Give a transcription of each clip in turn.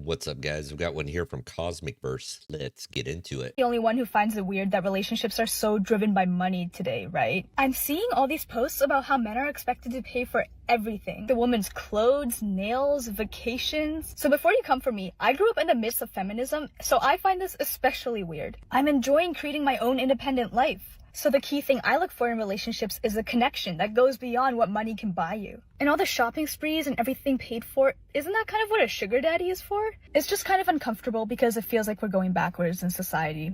What's up, guys? We've got one here from Cosmic Verse. Let's get into it. The only one who finds it weird that relationships are so driven by money today, right? I'm seeing all these posts about how men are expected to pay for everything. The woman's clothes, nails, vacations. So before you come for me, I grew up in the midst of feminism, so I find this especially weird. I'm enjoying creating my own independent life. So the key thing I look for in relationships is a connection that goes beyond what money can buy you. And all the shopping sprees and everything paid for, isn't that kind of what a sugar daddy is for? It's just kind of uncomfortable because it feels like we're going backwards in society.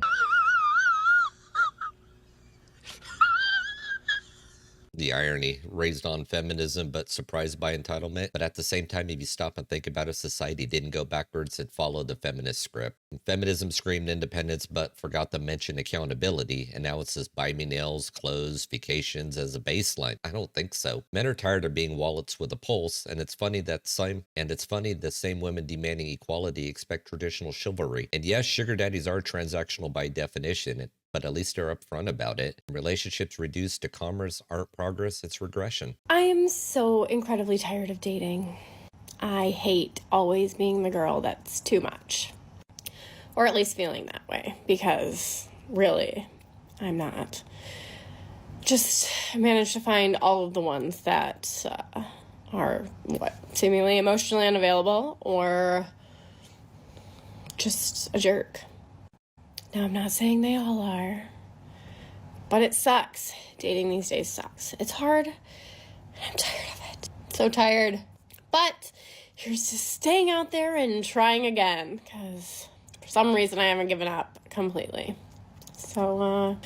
The irony, raised on feminism but surprised by entitlement. But at the same time, if you stop and think about it, society didn't go backwards, it followed the feminist script. Feminism screamed independence but forgot to mention accountability, and now it's just buy me nails, clothes, vacations as a baseline. I don't think so. Men are tired of being wallets with a pulse, and it's funny the same women demanding equality expect traditional chivalry. And yes, sugar daddies are transactional by definition, but at least they're upfront about it. Relationships reduced to commerce aren't progress, it's regression. I am so incredibly tired of dating. I hate always being the girl that's too much. Or at least feeling that way, because really, I'm not. Just managed to find all of the ones that are, seemingly emotionally unavailable or just a jerk. Now, I'm not saying they all are, but it sucks. Dating these days sucks. It's hard, and I'm tired of it. So tired. But here's to staying out there and trying again, because for some reason I haven't given up completely. So,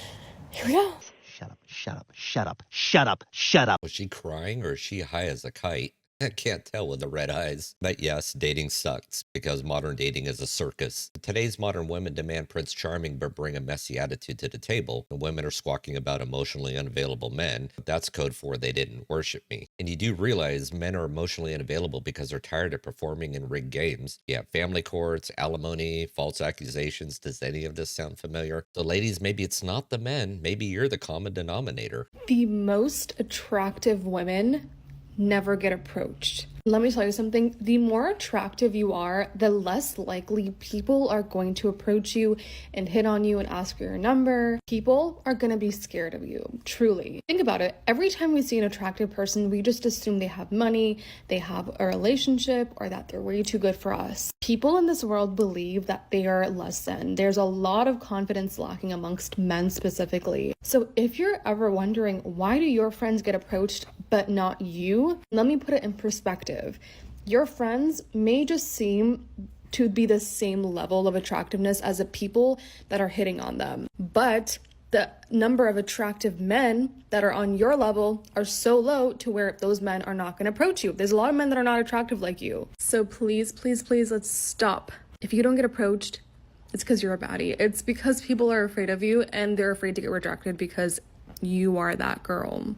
here we go. Shut up, shut up, shut up, shut up, shut up. Was she crying or is she high as a kite? I can't tell with the red eyes. But yes, dating sucks because modern dating is a circus. Today's modern women demand Prince Charming but bring a messy attitude to the table. The women are squawking about emotionally unavailable men. But that's code for they didn't worship me. And you do realize men are emotionally unavailable because they're tired of performing in rigged games. You have family courts, alimony, false accusations. Does any of this sound familiar? So ladies, maybe it's not the men. Maybe you're the common denominator. The most attractive women never get approached. Let me tell you something, the more attractive you are, the less likely people are going to approach you and hit on you and ask for your number. People are going to be scared of you, truly. Think about it. Every time we see an attractive person, we just assume they have money, they have a relationship, or that they're way too good for us. People in this world believe that they are less than. There's a lot of confidence lacking amongst men specifically. So if you're ever wondering, why do your friends get approached but not you? Let me put it in perspective. Your friends may just seem to be the same level of attractiveness as the people that are hitting on them, but the number of attractive men that are on your level are so low to where those men are not going to approach you. There's a lot of men that are not attractive like you. So please, please, please, let's stop. If you don't get approached, it's because you're a baddie. It's because people are afraid of you and they're afraid to get rejected because you are that girl.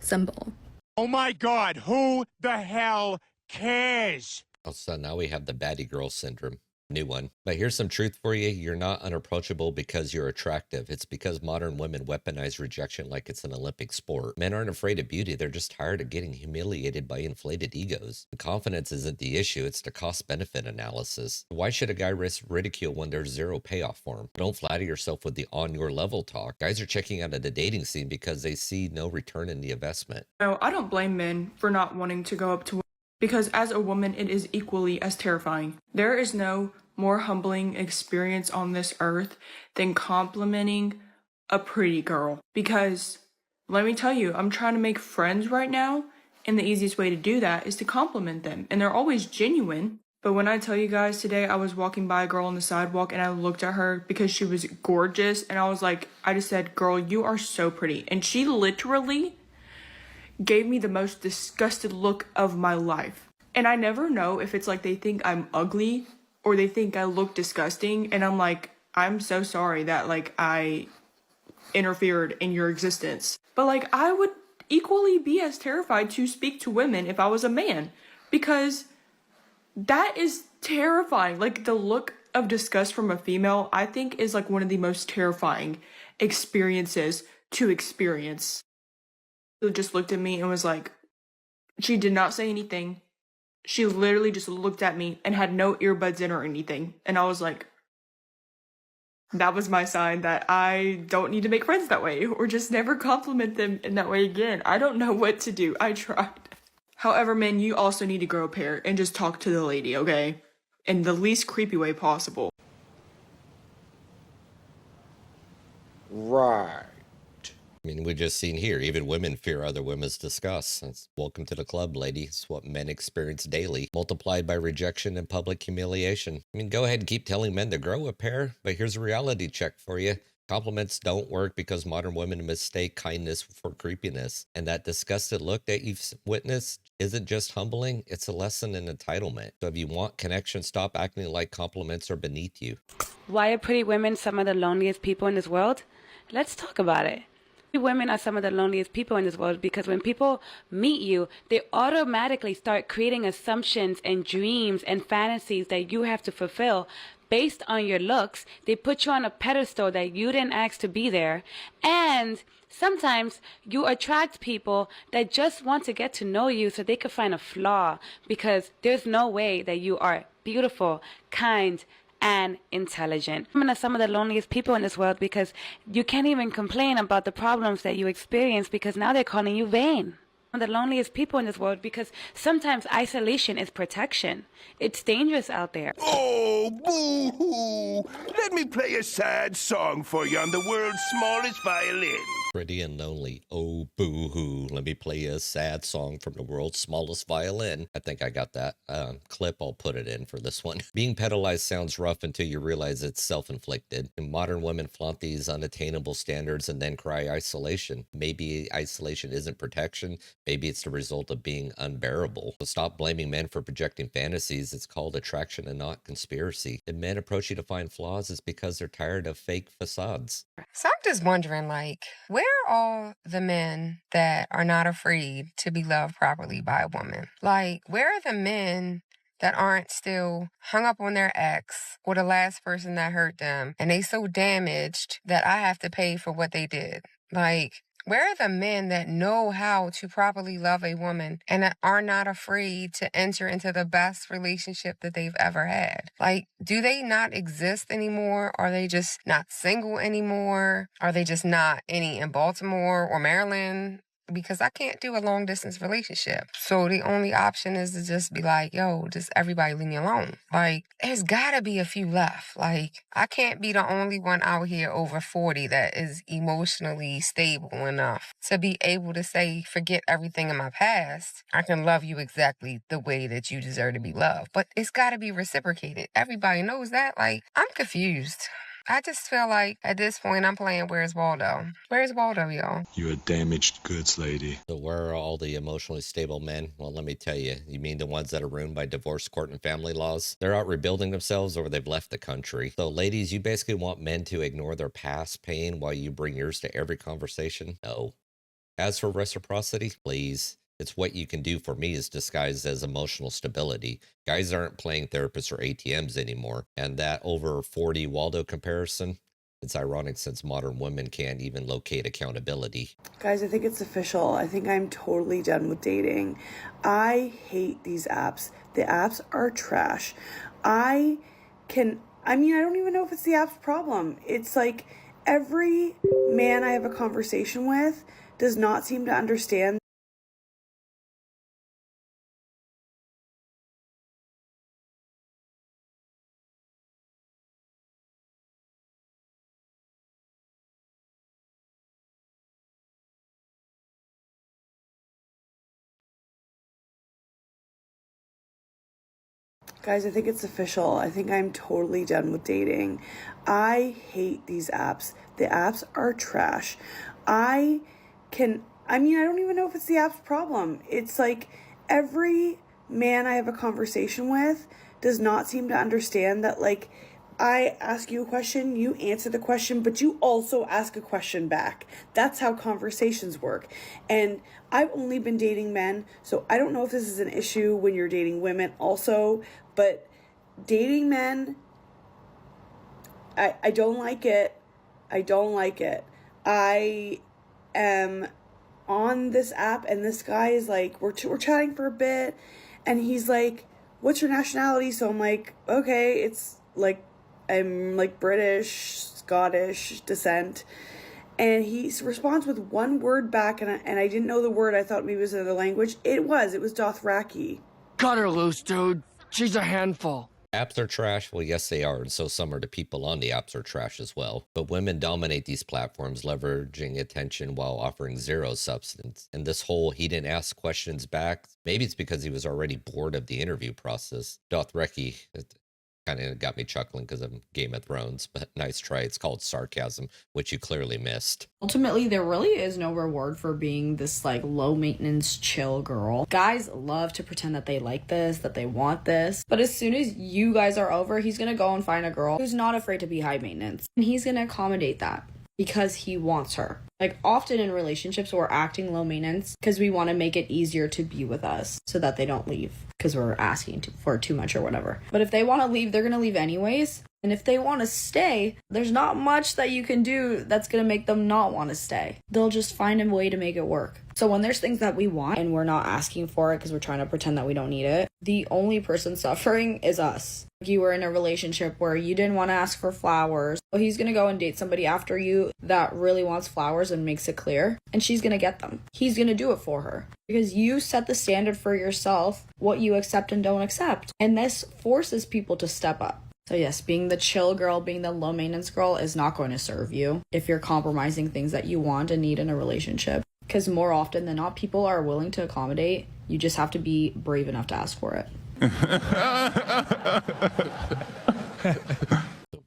Simple. Oh my God, who the hell cares? So now we have the baddie girl syndrome. New one. But here's some truth for you. You're not unapproachable because you're attractive. It's because modern women weaponize rejection like it's an Olympic sport. Men aren't afraid of beauty. They're just tired of getting humiliated by inflated egos. The confidence isn't the issue. It's the cost-benefit analysis. Why should a guy risk ridicule when there's zero payoff for him? Don't flatter yourself with the on your level talk. Guys are checking out of the dating scene because they see no return in the investment. No, I don't blame men for not wanting to go up to women, because as a woman, it is equally as terrifying. There is no more humbling experience on this earth than complimenting a pretty girl. Because, let me tell you, I'm trying to make friends right now, and the easiest way to do that is to compliment them. And they're always genuine. But when I tell you guys today, I was walking by a girl on the sidewalk and I looked at her because she was gorgeous. And I was like, I just said, girl, you are so pretty. And she literally gave me the most disgusted look of my life. And I never know if it's like they think I'm ugly or they think I look disgusting, and I'm like, I'm so sorry that, like, I interfered in your existence. But, like, I would equally be as terrified to speak to women if I was a man, because that is terrifying. Like, the look of disgust from a female, I think, is, like, one of the most terrifying experiences to experience. She just looked at me and was like, she did not say anything. She literally just looked at me and had no earbuds in or anything. And I was like, that was my sign that I don't need to make friends that way or just never compliment them in that way again. I don't know what to do. I tried. However, men, you also need to grow a pair and just talk to the lady, okay? In the least creepy way possible. Right. I mean, we just seen here, even women fear other women's disgust. Welcome to the club, lady. It's what men experience daily, multiplied by rejection and public humiliation. I mean, go ahead and keep telling men to grow a pair, but here's a reality check for you. Compliments don't work because modern women mistake kindness for creepiness. And that disgusted look that you've witnessed isn't just humbling, it's a lesson in entitlement. So if you want connection, stop acting like compliments are beneath you. Why are pretty women some of the loneliest people in this world? Let's talk about it. Women are some of the loneliest people in this world because when people meet you, they automatically start creating assumptions and dreams and fantasies that you have to fulfill based on your looks. They put you on a pedestal that you didn't ask to be there. And sometimes you attract people that just want to get to know you so they could find a flaw because there's no way that you are beautiful, kind, and intelligent. Women are some of the loneliest people in this world because you can't even complain about the problems that you experience because now they're calling you vain. The loneliest people in this world because sometimes isolation is protection. It's dangerous out there. Oh, boo-hoo! Let me play a sad song for you on the world's smallest violin. Pretty and lonely. Oh, boo-hoo. Let me play a sad song from the world's smallest violin. I think I got that clip. I'll put it in for this one. Being pedalized sounds rough until you realize it's self-inflicted. And modern women flaunt these unattainable standards and then cry isolation. Maybe isolation isn't protection. Maybe it's the result of being unbearable. So stop blaming men for projecting fantasies. It's called attraction and not conspiracy. If men approach you to find flaws, it's because they're tired of fake facades. So I'm just wondering, like, where are all the men that are not afraid to be loved properly by a woman? Like, where are the men that aren't still hung up on their ex or the last person that hurt them and they so damaged that I have to pay for what they did? Like, where are the men that know how to properly love a woman and that are not afraid to enter into the best relationship that they've ever had? Like, do they not exist anymore? Are they just not single anymore? Are they just not any in Baltimore or Maryland? Because I can't do a long distance relationship. So the only option is to just be like, yo, just everybody leave me alone. Like, there's gotta be a few left. Like, I can't be the only one out here over 40 that is emotionally stable enough to be able to say, forget everything in my past. I can love you exactly the way that you deserve to be loved. But it's gotta be reciprocated. Everybody knows that. Like, I'm confused. I just feel like at this point I'm playing Where's Waldo? Where's Waldo, y'all? You're a damaged goods lady. So where are all the emotionally stable men? Well, let me tell you. You mean the ones that are ruined by divorce court and family laws? They're out rebuilding themselves or they've left the country. So ladies, you basically want men to ignore their past pain while you bring yours to every conversation? No. As for reciprocity, please. It's what you can do for me is disguised as emotional stability. Guys aren't playing therapists or ATMs anymore. And that over 40 Waldo comparison, it's ironic since modern women can't even locate accountability. Guys, I think it's official. I think I'm totally done with dating. I hate these apps. The apps are trash. I don't even know if it's the app's problem. It's like every man I have a conversation with does not seem to understand. Guys, I think it's official. I think I'm totally done with dating. I hate these apps. The apps are trash. I don't even know if it's the app's problem. It's like every man I have a conversation with does not seem to understand that, like, I ask you a question, you answer the question, but you also ask a question back. That's how conversations work. And I've only been dating men, so I don't know if this is an issue when you're dating women also, but dating men, I don't like it. I don't like it. I am on this app and this guy is like, we're chatting for a bit, And he's like, what's your nationality? So I'm like, okay, it's like, I'm like British, Scottish descent. And he responds with one word back, and I didn't know the word. I thought maybe it was another language. It was Dothraki. Cut her loose, dude. She's a handful. Apps are trash? Well, yes, they are, and so some are the people on the apps are trash as well. But women dominate these platforms, leveraging attention while offering zero substance. And this whole he didn't ask questions back, maybe it's because he was already bored of the interview process. Dothraki kind of got me chuckling because of Game of Thrones, but nice try. It's called sarcasm, which you clearly missed. Ultimately, there really is no reward for being this like low maintenance chill girl. Guys love to pretend that they like this, that they want this, but as soon as you guys are over, he's gonna go and find a girl who's not afraid to be high maintenance, and he's gonna accommodate that because he wants her. Like, often in relationships, we're acting low maintenance because we want to make it easier to be with us so that they don't leave because we're asking for too much or whatever. But if they want to leave, they're going to leave anyways. And if they want to stay, there's not much that you can do that's going to make them not want to stay. They'll just find a way to make it work. So when there's things that we want and we're not asking for it because we're trying to pretend that we don't need it, the only person suffering is us. Like, you were in a relationship where you didn't want to ask for flowers. Well, he's going to go and date somebody after you that really wants flowers and makes it clear, and she's going to get them. He's going to do it for her because you set the standard for yourself, what you accept and don't accept. And this forces people to step up. So yes, being the chill girl, being the low maintenance girl is not going to serve you if you're compromising things that you want and need in a relationship. Because more often than not, people are willing to accommodate. You just have to be brave enough to ask for it.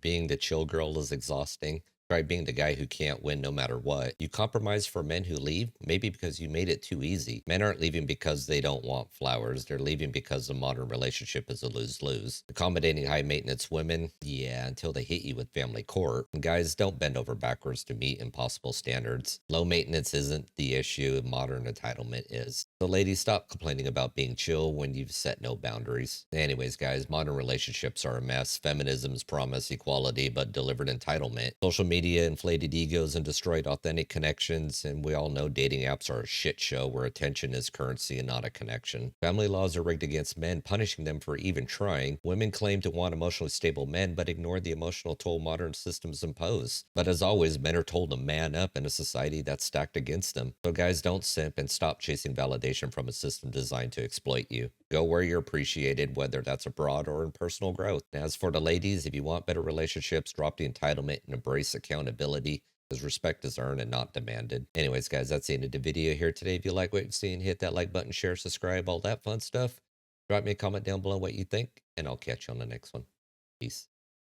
Being the chill girl is exhausting. Try being the guy who can't win no matter what. You compromise for men who leave, maybe because you made it too easy. Men aren't leaving because they don't want flowers. They're leaving because the modern relationship is a lose-lose. Accommodating high-maintenance women, yeah, until they hit you with family court. And guys, don't bend over backwards to meet impossible standards. Low maintenance isn't the issue, modern entitlement is. So ladies, stop complaining about being chill when you've set no boundaries. Anyways, guys, modern relationships are a mess. Feminism's promise equality, but delivered entitlement. Social media inflated egos and destroyed authentic connections, and we all know dating apps are a shit show where attention is currency and not a connection. Family laws are rigged against men, punishing them for even trying. Women claim to want emotionally stable men, but ignore the emotional toll modern systems impose. But as always, men are told to man up in a society that's stacked against them. So guys, don't simp and stop chasing validation from a system designed to exploit you. Go where you're appreciated, whether that's abroad or in personal growth. As for the ladies, if you want better relationships, drop the entitlement and embrace accountability, because respect is earned and not demanded. Anyways, guys, that's the end of the video here today. If you like what you've seen, hit that like button, share, subscribe, all that fun stuff. Drop me a comment down below what you think, and I'll catch you on the next one. Peace.